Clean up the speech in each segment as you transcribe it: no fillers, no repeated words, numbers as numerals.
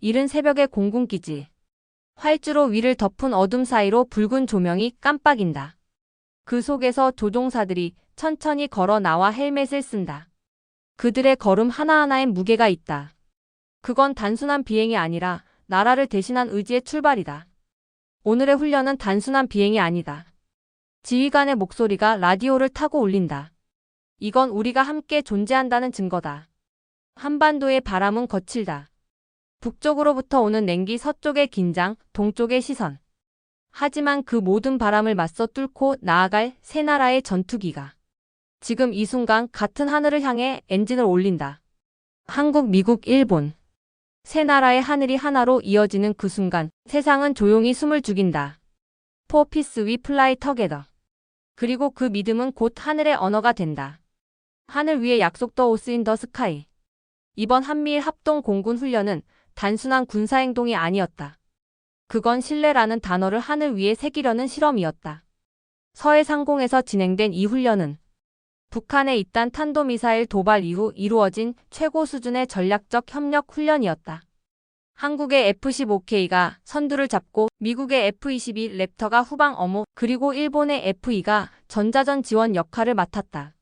이른 새벽의 공군기지. 활주로 위를 덮은 어둠 사이로 붉은 조명이 깜빡인다. 그 속에서 조종사들이 천천히 걸어 나와 헬멧을 쓴다. 그들의 걸음 하나하나엔 무게가 있다. 그건 단순한 비행이 아니라 나라를 대신한 의지의 출발이다. 오늘의 훈련은 단순한 비행이 아니다. 지휘관의 목소리가 라디오를 타고 울린다. 이건 우리가 함께 존재한다는 증거다. 한반도의 바람은 거칠다. 북쪽으로부터 오는 냉기, 서쪽의 긴장, 동쪽의 시선. 하지만 그 모든 바람을 맞서 뚫고 나아갈 세 나라의 전투기가 지금 이 순간 같은 하늘을 향해 엔진을 올린다. 한국, 미국, 일본. 세 나라의 하늘이 하나로 이어지는 그 순간 세상은 조용히 숨을 죽인다. For peace we fly together. 그리고 그 믿음은 곧 하늘의 언어가 된다. 하늘 위의 약속 The Oath in the Sky. 이번 한미일 합동 공군 훈련은 단순한 군사행동이 아니었다. 그건 신뢰라는 단어를 하늘 위에 새기려는 실험이었다. 서해 상공에서 진행된 이 훈련은 북한의 잇단 탄도미사일 도발 이후 이루어진 최고 수준의 전략적 협력 훈련이었다. 한국의 F-15K가 선두를 잡고 미국의 F-22 랩터가 후방 어모 그리고 일본의 F-2가 전자전 지원 역할을 맡았다.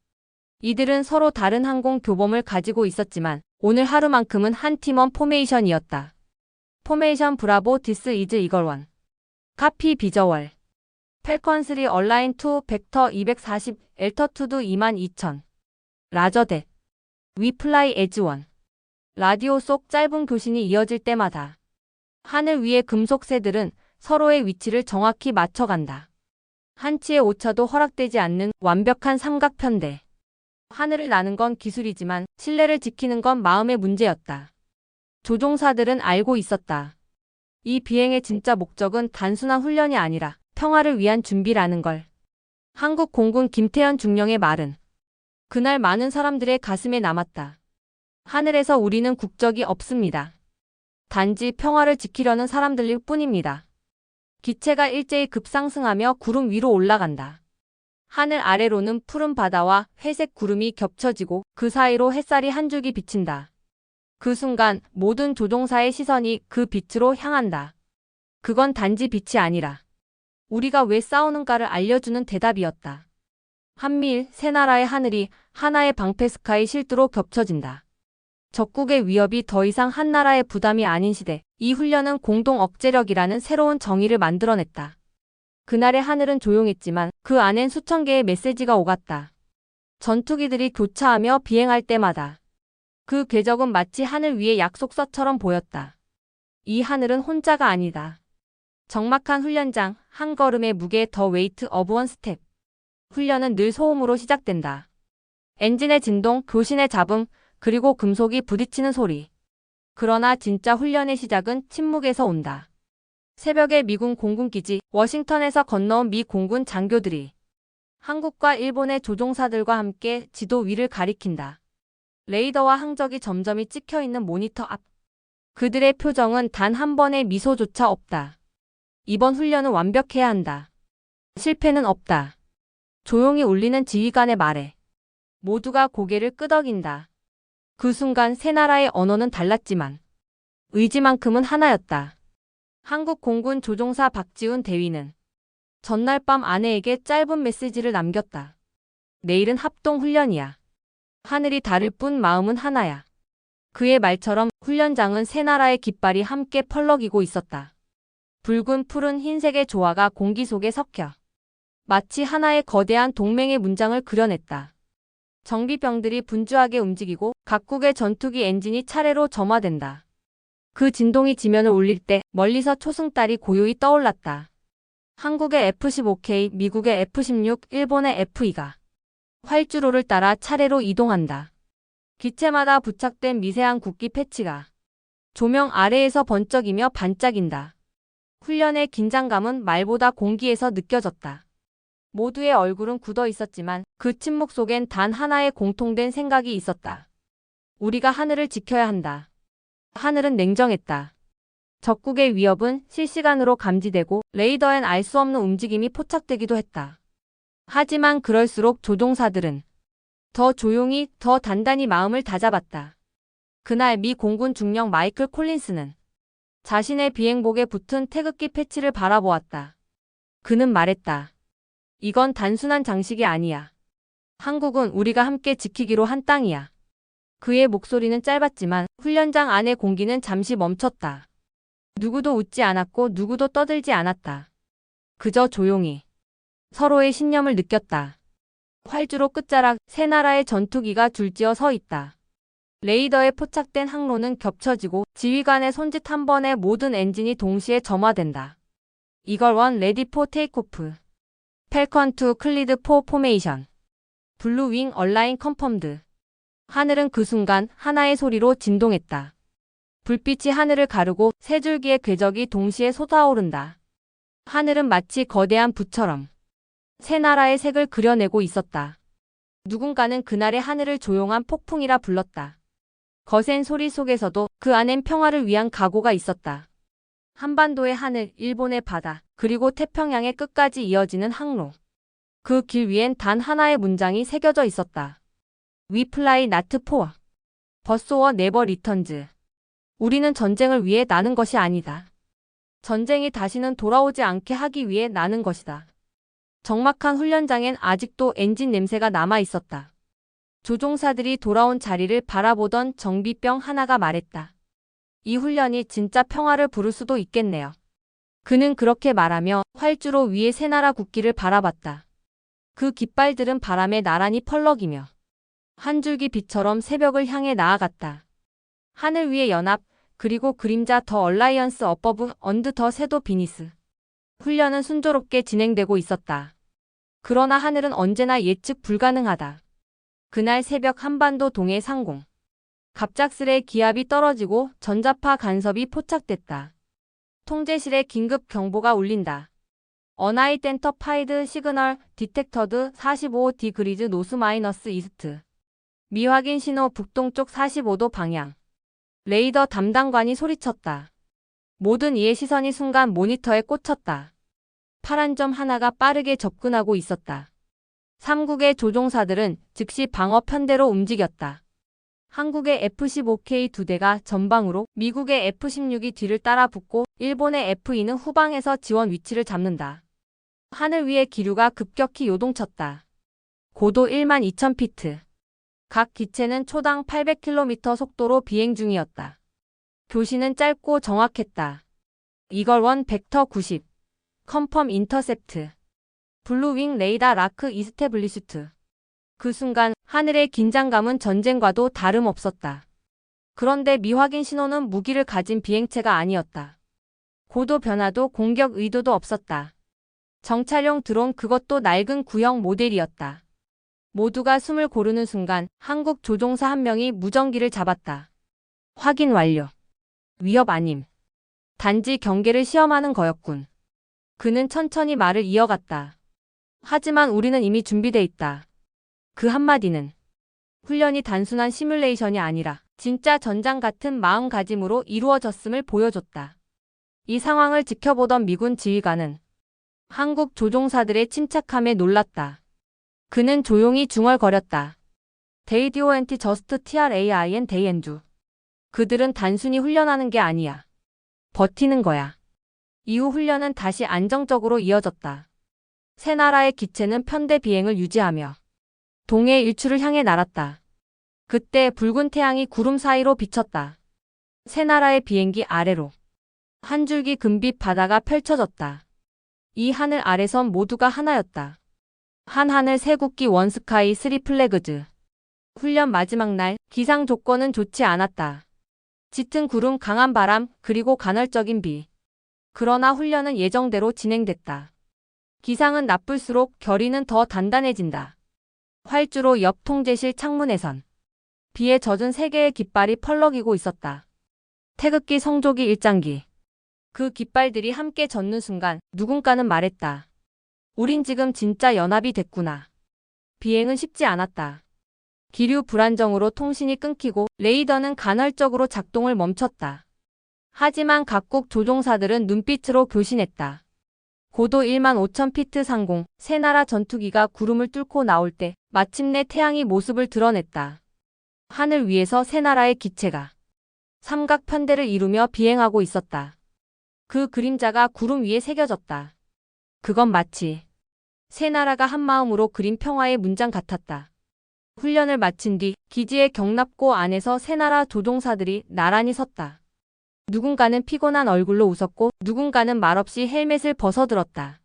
이들은 서로 다른 항공 교범을 가지고 있었지만 오늘 하루만큼은 한 팀원 포메이션이었다. 포메이션 브라보 디스 이즈 이걸1. 카피 비저월. 펠컨 3 얼라인 2 벡터 240 엘터투드 22000. 라저댓. 위 플라이 에즈 원. 라디오 속 짧은 교신이 이어질 때마다 하늘 위의 금속 새들은 서로의 위치를 정확히 맞춰간다. 한치의 오차도 허락되지 않는 완벽한 삼각편대. 하늘을 나는 건 기술이지만 신뢰를 지키는 건 마음의 문제였다. 조종사들은 알고 있었다. 이 비행의 진짜 목적은 단순한 훈련이 아니라 평화를 위한 준비라는 걸. 한국 공군 김태현 중령의 말은 그날 많은 사람들의 가슴에 남았다. 하늘에서 우리는 국적이 없습니다. 단지 평화를 지키려는 사람들일 뿐입니다. 기체가 일제히 급상승하며 구름 위로 올라간다. 하늘 아래로는 푸른 바다와 회색 구름이 겹쳐지고 그 사이로 햇살이 한 줄기 비친다. 그 순간 모든 조종사의 시선이 그 빛으로 향한다. 그건 단지 빛이 아니라 우리가 왜 싸우는가를 알려주는 대답이었다. 한미일 세 나라의 하늘이 하나의 방패 스카이 실드로 겹쳐진다. 적국의 위협이 더 이상 한 나라의 부담이 아닌 시대, 이 훈련은 공동 억제력이라는 새로운 정의를 만들어냈다. 그날의 하늘은 조용했지만 그 안엔 수천 개의 메시지가 오갔다. 전투기들이 교차하며 비행할 때마다 그 궤적은 마치 하늘 위의 약속서처럼 보였다. 이 하늘은 혼자가 아니다. 적막한 훈련장, 한 걸음의 무게 더 웨이트 오브 원 스텝. 훈련은 늘 소음으로 시작된다. 엔진의 진동, 교신의 잡음, 그리고 금속이 부딪히는 소리. 그러나 진짜 훈련의 시작은 침묵에서 온다. 새벽에 미군 공군기지 워싱턴에서 건너온 미 공군 장교들이 한국과 일본의 조종사들과 함께 지도 위를 가리킨다. 레이더와 항적이 점점이 찍혀있는 모니터 앞. 그들의 표정은 단 한 번의 미소조차 없다. 이번 훈련은 완벽해야 한다. 실패는 없다. 조용히 울리는 지휘관의 말에 모두가 고개를 끄덕인다. 그 순간 세 나라의 언어는 달랐지만 의지만큼은 하나였다. 한국 공군 조종사 박지훈 대위는 전날 밤 아내에게 짧은 메시지를 남겼다. 내일은 합동 훈련이야. 하늘이 다를 뿐 마음은 하나야. 그의 말처럼 훈련장은 세 나라의 깃발이 함께 펄럭이고 있었다. 붉은 푸른 흰색의 조화가 공기 속에 섞여 마치 하나의 거대한 동맹의 문장을 그려냈다. 정비병들이 분주하게 움직이고 각국의 전투기 엔진이 차례로 점화된다. 그 진동이 지면을 울릴 때 멀리서 초승달이 고요히 떠올랐다. 한국의 F-15K, 미국의 F-16, 일본의 F-2가 활주로를 따라 차례로 이동한다. 기체마다 부착된 미세한 국기 패치가 조명 아래에서 번쩍이며 반짝인다. 훈련의 긴장감은 말보다 공기에서 느껴졌다. 모두의 얼굴은 굳어 있었지만 그 침묵 속엔 단 하나의 공통된 생각이 있었다. 우리가 하늘을 지켜야 한다. 하늘은 냉정했다. 적국의 위협은 실시간으로 감지되고 레이더엔 알 수 없는 움직임이 포착되기도 했다. 하지만 그럴수록 조종사들은 더 조용히, 더 단단히 마음을 다잡았다. 그날 미 공군 중령 마이클 콜린스는 자신의 비행복에 붙은 태극기 패치를 바라보았다. 그는 말했다. 이건 단순한 장식이 아니야. 한국은 우리가 함께 지키기로 한 땅이야. 그의 목소리는 짧았지만 훈련장 안의 공기는 잠시 멈췄다. 누구도 웃지 않았고 누구도 떠들지 않았다. 그저 조용히 서로의 신념을 느꼈다. 활주로 끝자락 세 나라의 전투기가 줄지어 서 있다. 레이더에 포착된 항로는 겹쳐지고 지휘관의 손짓 한 번에 모든 엔진이 동시에 점화된다. 이걸 원 레디 포 테이크오프. 펠컨 투 클리드 포 포메이션. 블루 윙 얼라인 컨펌드. 하늘은 그 순간 하나의 소리로 진동했다. 불빛이 하늘을 가르고 세 줄기의 궤적이 동시에 솟아오른다. 하늘은 마치 거대한 붓처럼 세 나라의 색을 그려내고 있었다. 누군가는 그날의 하늘을 조용한 폭풍이라 불렀다. 거센 소리 속에서도 그 안엔 평화를 위한 각오가 있었다. 한반도의 하늘, 일본의 바다, 그리고 태평양의 끝까지 이어지는 항로. 그 길 위엔 단 하나의 문장이 새겨져 있었다. We fly not for. But or never returns. 우리는 전쟁을 위해 나는 것이 아니다. 전쟁이 다시는 돌아오지 않게 하기 위해 나는 것이다. 적막한 훈련장엔 아직도 엔진 냄새가 남아 있었다. 조종사들이 돌아온 자리를 바라보던 정비병 하나가 말했다. 이 훈련이 진짜 평화를 부를 수도 있겠네요. 그는 그렇게 말하며 활주로 위의 새 나라 국기를 바라봤다. 그 깃발들은 바람에 나란히 펄럭이며 한 줄기 빛처럼 새벽을 향해 나아갔다. 하늘 위의 연합, 그리고 그림자 더 얼라이언스 어버브 언드 더 섀도 비니스. 훈련은 순조롭게 진행되고 있었다. 그러나 하늘은 언제나 예측 불가능하다. 그날 새벽 한반도 동해 상공. 갑작스레 기압이 떨어지고 전자파 간섭이 포착됐다. 통제실에 긴급 경보가 울린다. 어나이덴터파이드 시그널 디텍터드 45디그리즈 노스 마이너스 이스트. 미확인 신호 북동쪽 45도 방향. 레이더 담당관이 소리쳤다. 모든 이의 시선이 순간 모니터에 꽂혔다. 파란 점 하나가 빠르게 접근하고 있었다. 3국의 조종사들은 즉시 방어 편대로 움직였다. 한국의 F-15K 2대가 전방으로, 미국의 F-16이 뒤를 따라 붙고 일본의 F-2는 후방에서 지원 위치를 잡는다. 하늘 위의 기류가 급격히 요동쳤다. 고도 12,000피트. 각 기체는 초당 800km 속도로 비행 중이었다. 교신은 짧고 정확했다. 이걸 원 벡터 90. 컨펌 인터셉트. 블루윙 레이더 라크 이스테블리슈트. 그 순간 하늘의 긴장감은 전쟁과도 다름없었다. 그런데 미확인 신호는 무기를 가진 비행체가 아니었다. 고도 변화도 공격 의도도 없었다. 정찰용 드론, 그것도 낡은 구형 모델이었다. 모두가 숨을 고르는 순간 한국 조종사 한 명이 무전기를 잡았다. 확인 완료. 위협 아님. 단지 경계를 시험하는 거였군. 그는 천천히 말을 이어갔다. 하지만 우리는 이미 준비돼 있다. 그 한마디는 훈련이 단순한 시뮬레이션이 아니라 진짜 전장 같은 마음가짐으로 이루어졌음을 보여줬다. 이 상황을 지켜보던 미군 지휘관은 한국 조종사들의 침착함에 놀랐다. 그는 조용히 중얼거렸다. They don't just train, they endure. 그들은 단순히 훈련하는 게 아니야. 버티는 거야. 이후 훈련은 다시 안정적으로 이어졌다. 세 나라의 기체는 편대 비행을 유지하며 동해 일출을 향해 날았다. 그때 붉은 태양이 구름 사이로 비쳤다. 세 나라의 비행기 아래로 한 줄기 금빛 바다가 펼쳐졌다. 이 하늘 아래선 모두가 하나였다. 한 하늘 세 국기 원스카이 쓰리 플래그즈. 훈련 마지막 날 기상 조건은 좋지 않았다. 짙은 구름, 강한 바람, 그리고 간헐적인 비. 그러나 훈련은 예정대로 진행됐다. 기상은 나쁠수록 결의는 더 단단해진다. 활주로 옆 통제실 창문에선 비에 젖은 세 개의 깃발이 펄럭이고 있었다. 태극기, 성조기, 일장기. 그 깃발들이 함께 젖는 순간 누군가는 말했다. 우린 지금 진짜 연합이 됐구나. 비행은 쉽지 않았다. 기류 불안정으로 통신이 끊기고 레이더는 간헐적으로 작동을 멈췄다. 하지만 각국 조종사들은 눈빛으로 교신했다. 고도 15,000피트 상공, 세 나라 전투기가 구름을 뚫고 나올 때 마침내 태양이 모습을 드러냈다. 하늘 위에서 세 나라의 기체가 삼각 편대를 이루며 비행하고 있었다. 그 그림자가 구름 위에 새겨졌다. 그건 마치 세 나라가 한 마음으로 그린 평화의 문장 같았다. 훈련을 마친 뒤 기지의 경납고 안에서 세 나라 조종사들이 나란히 섰다. 누군가는 피곤한 얼굴로 웃었고 누군가는 말없이 헬멧을 벗어들었다.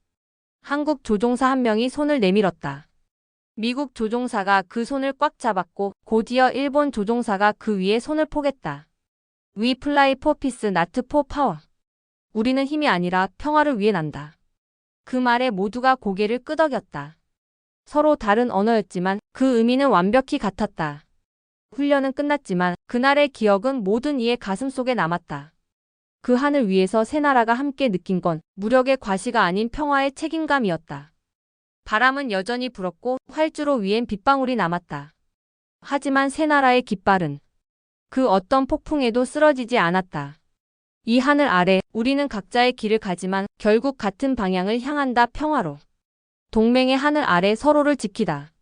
한국 조종사 한 명이 손을 내밀었다. 미국 조종사가 그 손을 꽉 잡았고 곧이어 일본 조종사가 그 위에 손을 포겠다. We fly for peace, not for power. 우리는 힘이 아니라 평화를 위해 난다. 그 말에 모두가 고개를 끄덕였다. 서로 다른 언어였지만 그 의미는 완벽히 같았다. 훈련은 끝났지만 그날의 기억은 모든 이의 가슴속에 남았다. 그 하늘 위에서 세 나라가 함께 느낀 건 무력의 과시가 아닌 평화의 책임감이었다. 바람은 여전히 불었고 활주로 위엔 빗방울이 남았다. 하지만 세 나라의 깃발은 그 어떤 폭풍에도 쓰러지지 않았다. 이 하늘 아래 우리는 각자의 길을 가지만 결국 같은 방향을 향한다. 평화로. 동맹의 하늘 아래 서로를 지키다.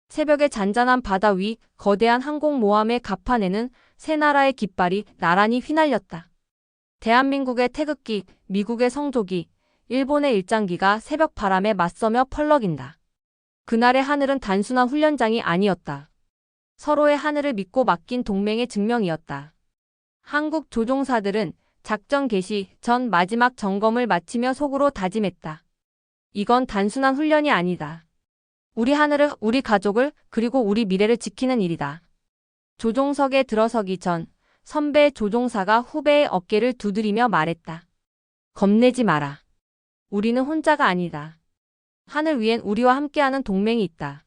새벽의 잔잔한 바다 위 거대한 항공모함의 갑판에는 세 나라의 깃발이 나란히 휘날렸다. 대한민국의 태극기, 미국의 성조기, 일본의 일장기가 새벽 바람에 맞서며 펄럭인다. 그날의 하늘은 단순한 훈련장이 아니었다. 서로의 하늘을 믿고 맡긴 동맹의 증명이었다. 한국 조종사들은 작전 개시 전 마지막 점검을 마치며 속으로 다짐했다. 이건 단순한 훈련이 아니다. 우리 하늘을, 우리 가족을, 그리고 우리 미래를 지키는 일이다. 조종석에 들어서기 전 선배 조종사가 후배의 어깨를 두드리며 말했다. 겁내지 마라. 우리는 혼자가 아니다. 하늘 위엔 우리와 함께하는 동맹이 있다.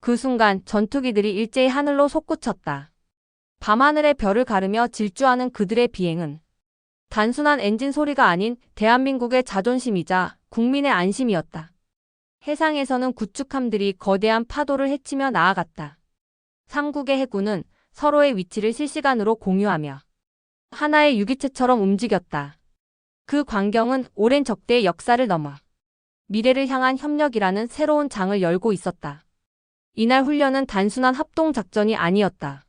그 순간 전투기들이 일제히 하늘로 솟구쳤다. 밤하늘의 별을 가르며 질주하는 그들의 비행은 단순한 엔진 소리가 아닌 대한민국의 자존심이자 국민의 안심이었다. 해상에서는 구축함들이 거대한 파도를 헤치며 나아갔다. 삼국의 해군은 서로의 위치를 실시간으로 공유하며 하나의 유기체처럼 움직였다. 그 광경은 오랜 적대의 역사를 넘어 미래를 향한 협력이라는 새로운 장을 열고 있었다. 이날 훈련은 단순한 합동작전이 아니었다.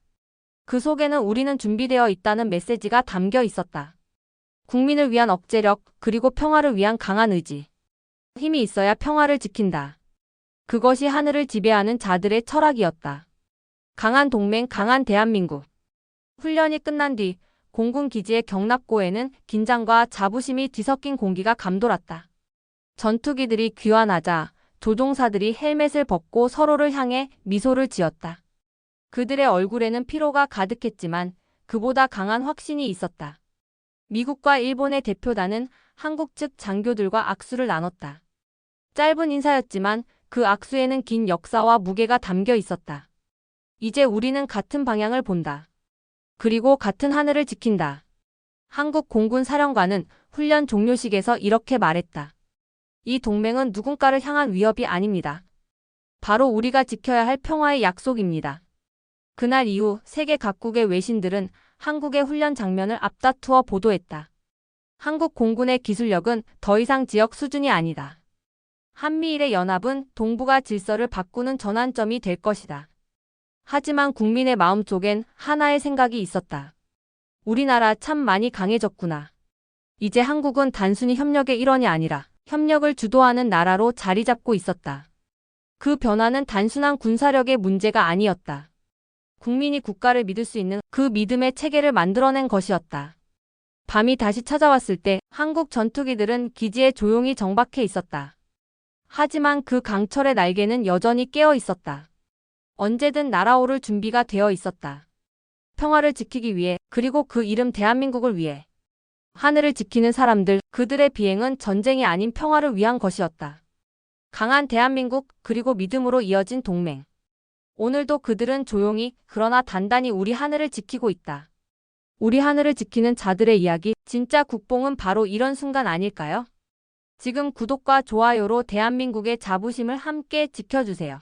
그 속에는 우리는 준비되어 있다는 메시지가 담겨 있었다. 국민을 위한 억제력, 그리고 평화를 위한 강한 의지. 힘이 있어야 평화를 지킨다. 그것이 하늘을 지배하는 자들의 철학이었다. 강한 동맹, 강한 대한민국. 훈련이 끝난 뒤 공군 기지의 경납고에는 긴장과 자부심이 뒤섞인 공기가 감돌았다. 전투기들이 귀환하자 조종사들이 헬멧을 벗고 서로를 향해 미소를 지었다. 그들의 얼굴에는 피로가 가득했지만 그보다 강한 확신이 있었다. 미국과 일본의 대표단은 한국 측 장교들과 악수를 나눴다. 짧은 인사였지만 그 악수에는 긴 역사와 무게가 담겨 있었다. 이제 우리는 같은 방향을 본다. 그리고 같은 하늘을 지킨다. 한국 공군 사령관은 훈련 종료식에서 이렇게 말했다. 이 동맹은 누군가를 향한 위협이 아닙니다. 바로 우리가 지켜야 할 평화의 약속입니다. 그날 이후 세계 각국의 외신들은 한국의 훈련 장면을 앞다투어 보도했다. 한국 공군의 기술력은 더 이상 지역 수준이 아니다. 한미일의 연합은 동북아 질서를 바꾸는 전환점이 될 것이다. 하지만 국민의 마음속엔 하나의 생각이 있었다. 우리나라 참 많이 강해졌구나. 이제 한국은 단순히 협력의 일원이 아니라 협력을 주도하는 나라로 자리 잡고 있었다. 그 변화는 단순한 군사력의 문제가 아니었다. 국민이 국가를 믿을 수 있는 그 믿음의 체계를 만들어낸 것이었다. 밤이 다시 찾아왔을 때 한국 전투기들은 기지에 조용히 정박해 있었다. 하지만 그 강철의 날개는 여전히 깨어 있었다. 언제든 날아오를 준비가 되어 있었다. 평화를 지키기 위해, 그리고 그 이름 대한민국을 위해. 하늘을 지키는 사람들, 그들의 비행은 전쟁이 아닌 평화를 위한 것이었다. 강한 대한민국, 그리고 믿음으로 이어진 동맹. 오늘도 그들은 조용히, 그러나 단단히 우리 하늘을 지키고 있다. 우리 하늘을 지키는 자들의 이야기, 진짜 국뽕은 바로 이런 순간 아닐까요? 지금 구독과 좋아요로 대한민국의 자부심을 함께 지켜주세요.